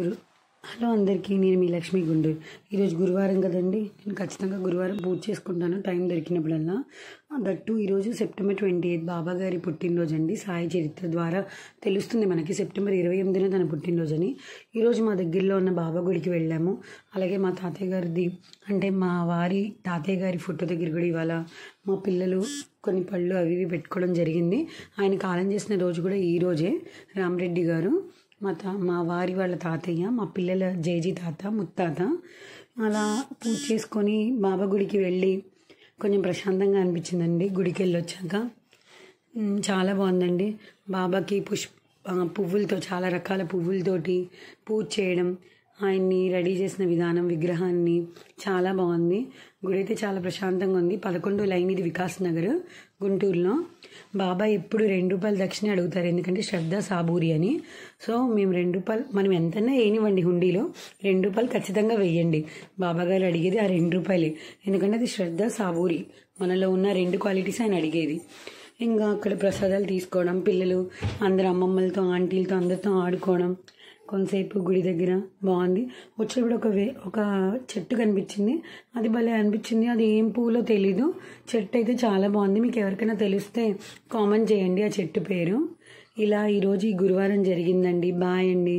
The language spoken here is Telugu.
హలో అందరికీ, నేను మీ లక్ష్మీ గుండూరు. ఈరోజు గురువారం కదండి. నేను ఖచ్చితంగా గురువారం పూజ చేసుకుంటాను టైం దొరికినప్పుడల్లా. దట్టు ఈరోజు సెప్టెంబర్ 28 బాబా గారి పుట్టినరోజు అండి. సాయి చరిత్ర ద్వారా తెలుస్తుంది మనకి సెప్టెంబర్ 28న తన పుట్టినరోజు అని. ఈరోజు మా దగ్గరలో ఉన్న బాబా గుడికి వెళ్ళాము. అలాగే మా తాతయ్య గారిది అంటే మా వారి తాతయ్య గారి ఫోటో దగ్గర కూడా ఇవాళ మా పిల్లలు కొన్ని పళ్ళు అవి ఇవి పెట్టుకోవడం జరిగింది. ఆయన కాలం చేసిన రోజు కూడా ఈ రోజే. రామరెడ్డి గారు మా వారి వాళ్ళ తాతయ్య, మా పిల్లల జేజీ తాత, ముత్తాత. అలా పూజ చేసుకొని బాబా గుడికి వెళ్ళి కొంచెం ప్రశాంతంగా అనిపించిందండి. గుడికి వెళ్ళి వచ్చాక చాలా బాగుందండి. బాబాకి పువ్వులతో, చాలా రకాల పువ్వులతోటి పూజ చేయడం, ఆయన్ని రెడీ చేసిన విధానం, విగ్రహాన్ని చాలా బాగుంది. గుడి అయితే చాలా ప్రశాంతంగా ఉంది. 11 లైన్, ఇది వికాస్ నగర్ గుంటూరులో. బాబా ఎప్పుడు ₹2 దక్షిణ అడుగుతారు, ఎందుకంటే శ్రద్ధ సాబూరి అని. సో మేము ₹2 మనం ఎంతైనా వేయనివ్వండి, హుండీలో ₹2 ఖచ్చితంగా వెయ్యండి. బాబా గారు అడిగేది ఆ ₹2, ఎందుకంటే అది శ్రద్ధ సాబూరి, మనలో ఉన్న 2 క్వాలిటీస్ ఆయన అడిగేది. ఇంకా అక్కడ ప్రసాదాలు తీసుకోవడం, పిల్లలు అందరు అమ్మమ్మలతో, ఆంటీలతో అందరితో ఆడుకోవడం, కొంతసేపు గుడి దగ్గర బాగుంది. వచ్చేప్పుడు ఒక చెట్టు కనిపించింది, అది భలే అనిపించింది. అది ఏం పూలో తెలీదు. చెట్టు అయితే చాలా బాగుంది. మీకు ఎవరికైనా తెలిస్తే కామెంట్ చేయండి ఆ చెట్టు పేరు. ఇలా ఈరోజు ఈ గురువారం జరిగిందండి. బాయ్ అండి.